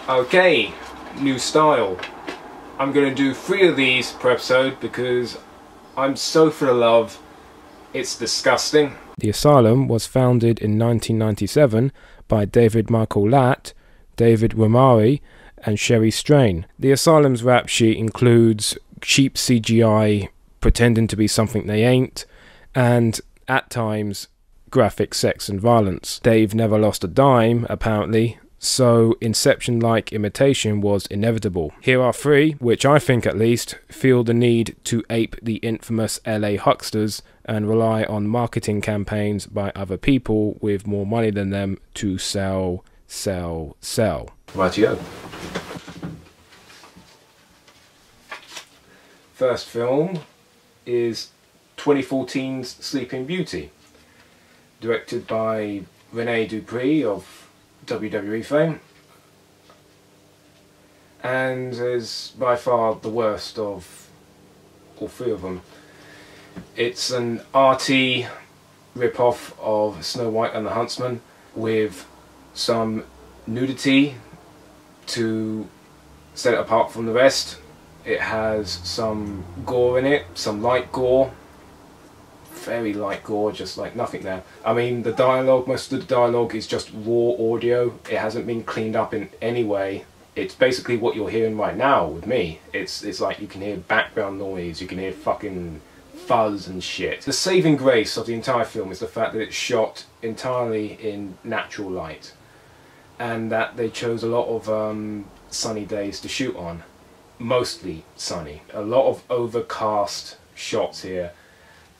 Okay, new style. I'm going to do 3 of these per episode because I'm so full of love, it's disgusting. The Asylum was founded in 1997 by David Michael Latt, David Romari and Sherry Strain. The Asylum's rap sheet includes cheap CGI pretending to be something they ain't, and at times graphic sex and violence. Dave never lost a dime, apparently, so Inception-like imitation was inevitable. Here are 3, which I think at least feel the need to ape the infamous LA hucksters and rely on marketing campaigns by other people with more money than them to sell. Rightio. First film is 2014's Sleeping Beauty, directed by Rene Dupree of WWE fame, and is by far the worst of all 3 of them. It's an arty rip-off of Snow White and the Huntsman with some nudity to set it apart from the rest. It has some gore in it, some light gore, very light gore, just like nothing there. I mean, the dialogue, most of the dialogue is just raw audio. It hasn't been cleaned up in any way. It's basically what you're hearing right now with me. It's like you can hear background noise, you can hear fucking fuzz and shit. The saving grace of the entire film is the fact that it's shot entirely in natural light, and that they chose a lot of sunny days to shoot on. Mostly sunny. A lot of overcast shots here,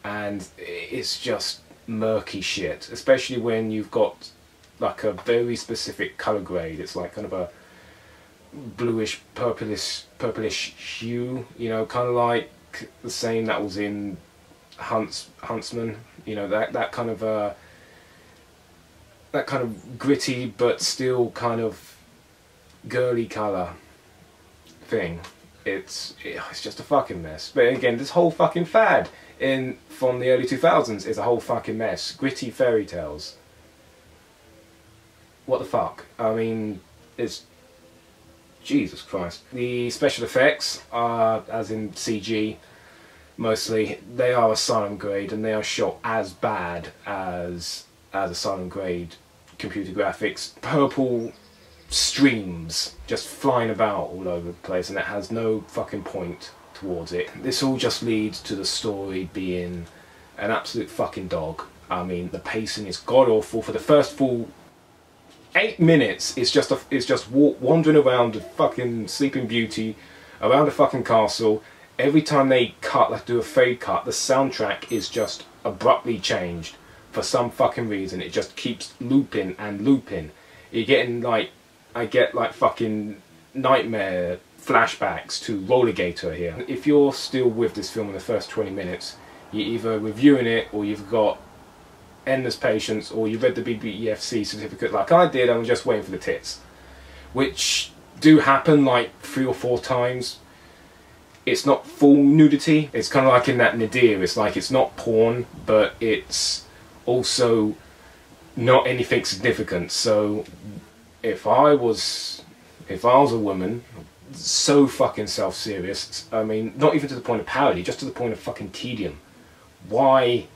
and it's just murky shit, especially when you've got like a very specific colour grade. It's like kind of a bluish purplish hue, you know, kind of like the same that was in Huntsman, you know, that kind of gritty but still kind of girly colour thing. It's just a fucking mess. But again, this whole fucking fad from the early 2000s is a whole fucking mess. Gritty fairy tales. What the fuck? I mean, it's Jesus Christ. The special effects are, as in CG, mostly, they are Asylum grade, and they are shot as bad as Asylum grade computer graphics. Purple streams just flying about all over the place, and it has no fucking point towards it. This all just leads to the story being an absolute fucking dog. I mean, the pacing is god awful. For the first full 8 minutes, it's just wandering around the fucking Sleeping Beauty, around the fucking castle. Every time they cut, like do a fade cut, the soundtrack is just abruptly changed for some fucking reason. It just keeps looping and looping. You're getting like, I get like fucking nightmare flashbacks to Rollergator here. If you're still with this film in the first 20 minutes, you're either reviewing it, or you've got endless patience, or you read the BBEFC certificate like I did and I'm just waiting for the tits, which do happen like 3 or 4 times. It's not full nudity. It's kind of like in that nadir. It's like it's not porn, but it's also not anything significant. So if I was a woman, so fucking self-serious, I mean, not even to the point of parody, just to the point of fucking tedium, why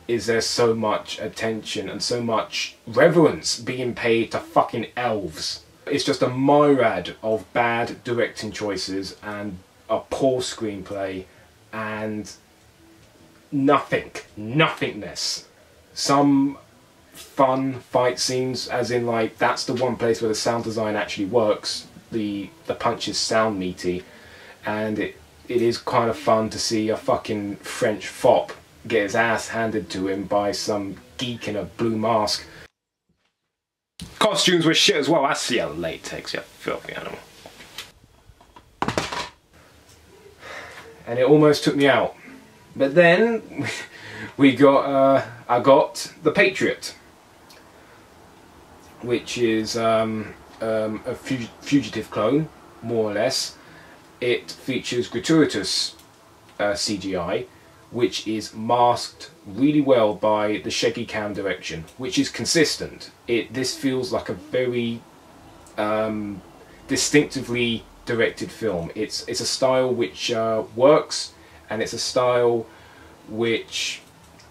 is there so much attention and so much reverence being paid to fucking elves? It's just a myriad of bad directing choices and a poor screenplay and nothingness. Some fun fight scenes, as in like that's the one place where the sound design actually works. The punches sound meaty, and it is kind of fun to see a fucking French fop get his ass handed to him by some geek in a blue mask. Costumes were shit as well. I see a latex, you filthy animal. And it almost took me out. But then we got I got The Patriot, which is a fugitive clone, more or less. It features gratuitous CGI, which is masked really well by the shaky cam direction, which is consistent. This feels like a very distinctively directed film. It's a style which works, and it's a style which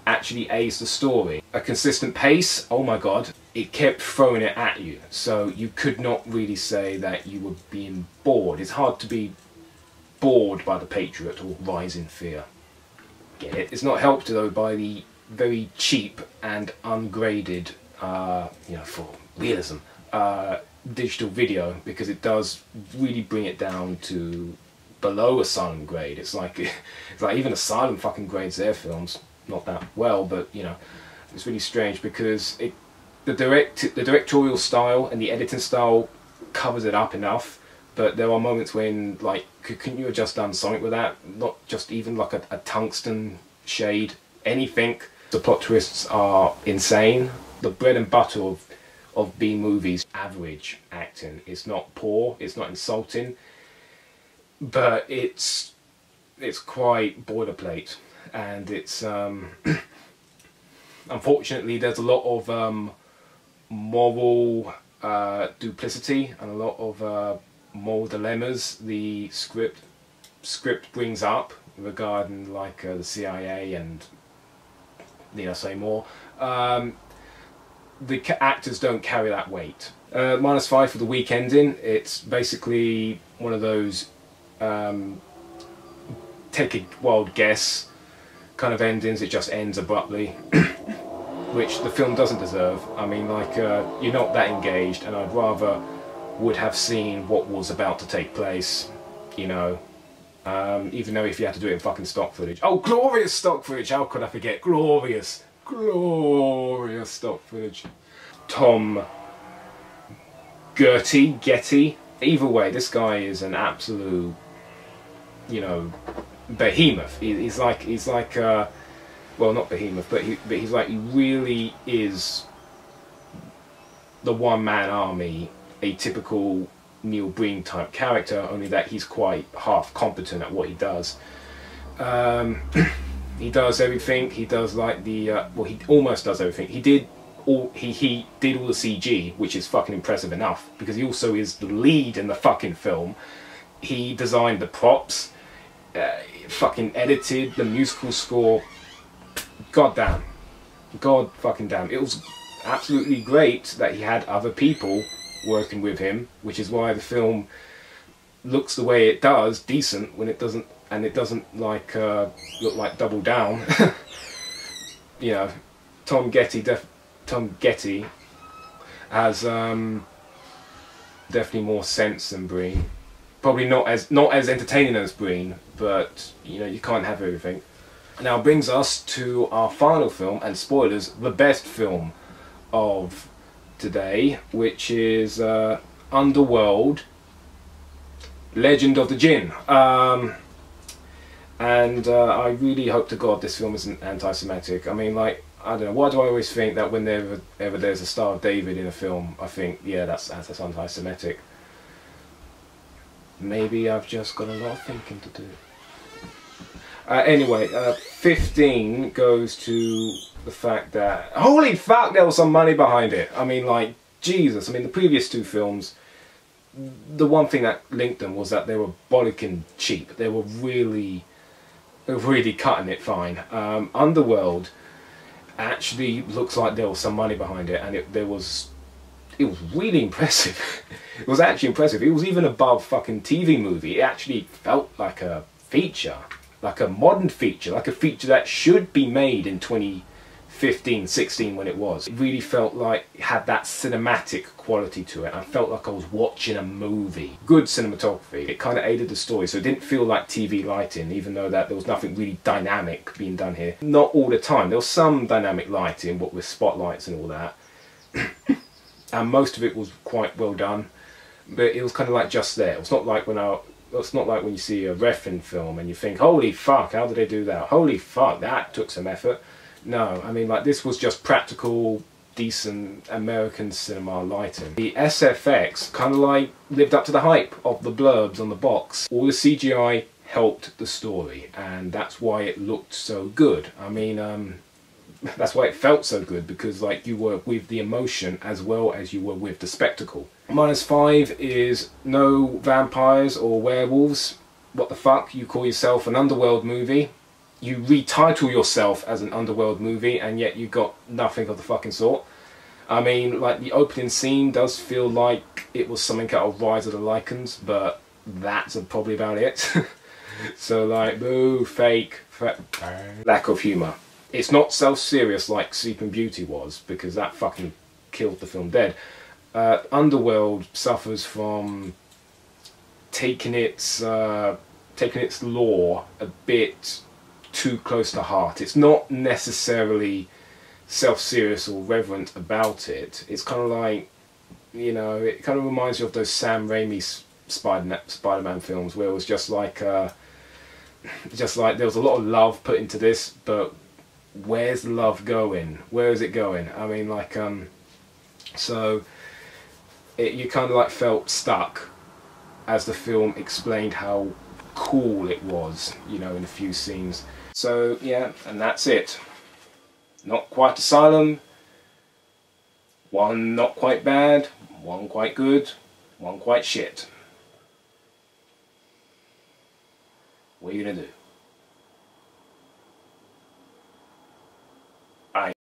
actually aids the story. A consistent pace, oh my god, it kept throwing it at you, so you could not really say that you were being bored. It's hard to be bored by The Patriot or Rise in Fear. Get it? It's not helped though by the very cheap and ungraded, you know, for realism, digital video, because it does really bring it down to below Asylum grade. It's like even Asylum fucking grades their films not that well, but you know, it's really strange because the directorial style and the editing style covers it up enough, but there are moments when, like, couldn't you have just done something with that? Not just even like a tungsten shade, anything. The plot twists are insane. The bread and butter of B movies, average acting. It's not poor, it's not insulting, but it's quite boilerplate, and it's unfortunately there's a lot of moral duplicity and a lot of moral dilemmas the script brings up regarding, like, the CIA and, you know, say more. The actors don't carry that weight. -5 for the weak ending. It's basically one of those take a wild guess kind of endings. It just ends abruptly, which the film doesn't deserve. I mean, like, you're not that engaged, and I'd rather would have seen what was about to take place, you know, even though if you had to do it in fucking stock footage. Oh, glorious stock footage! How could I forget? Glorious, glorious stock footage. Tom Getty. Either way, this guy is an absolute, you know, behemoth. He's like well, not behemoth, but he's like, he really is the one-man army, a typical Neil Breen type character, only that he's quite half competent at what he does. He does everything. He does, like, the well, he almost does everything. He did all the CG, which is fucking impressive enough, because he also is the lead in the fucking film. He designed the props, fucking edited the musical score. God damn. God fucking damn. It was absolutely great that he had other people working with him, which is why the film looks the way it does, decent, when it doesn't, and it doesn't, like, look like Double Down. You know, Tom Getty has definitely more sense than Breen. Probably not as entertaining as Breen, but you know, you can't have everything. Now brings us to our final film, and spoilers, the best film of today, which is Underworld, Legend of the Jinn. And I really hope to God this film isn't anti-Semitic. I mean, like, I don't know, why do I always think that whenever there's a Star of David in a film, I think, yeah, that's anti-Semitic. Maybe I've just got a lot of thinking to do. Anyway, 15 goes to the fact that, holy fuck, there was some money behind it. I mean, like, Jesus. I mean, the previous two films, the one thing that linked them was that they were bollocking cheap. They were really cutting it fine. Underworld actually looks like there was some money behind it, and it was really impressive. It was actually impressive. It was even above fucking TV movie. It actually felt like a feature, like a modern feature, like a feature that should be made in 2015, 16 when it was. It really felt like it had that cinematic quality to it. I felt like I was watching a movie. Good cinematography. It kind of aided the story, so it didn't feel like TV lighting, even though that there was nothing really dynamic being done here. Not all the time. There was some dynamic lighting, what with spotlights and all that. And most of it was quite well done, but it was kind of like just there. It's not like when you see a Refn film and you think, holy fuck, how did they do that? Holy fuck, that took some effort. No, I mean, like, this was just practical, decent American cinema lighting. The SFX kind of like lived up to the hype of the blurbs on the box. All the CGI helped the story, and that's why it looked so good. I mean, that's why it felt so good, because like you were with the emotion as well as you were with the spectacle. -5 is no vampires or werewolves. What the fuck? You call yourself an underworld movie. You retitle yourself as an underworld movie, and yet you got nothing of the fucking sort. I mean, like, the opening scene does feel like it was something out of Rise of the Lycans, but that's probably about it. So, like, boo, fake, lack of humour. It's not self-serious like Sleeping Beauty was, because that fucking killed the film dead. Underworld suffers from taking its lore a bit too close to heart. It's not necessarily self-serious or reverent about it. It's kind of like, you know, it kind of reminds you of those Sam Raimi Spider-Man films, where it was just like there was a lot of love put into this, but where's the love going? Where is it going? I mean, like, so you kind of like felt stuck as the film explained how cool it was, you know, in a few scenes. So yeah, and that's it. Not Quite Asylum. One not quite bad, one quite good, one quite shit. What are you gonna do?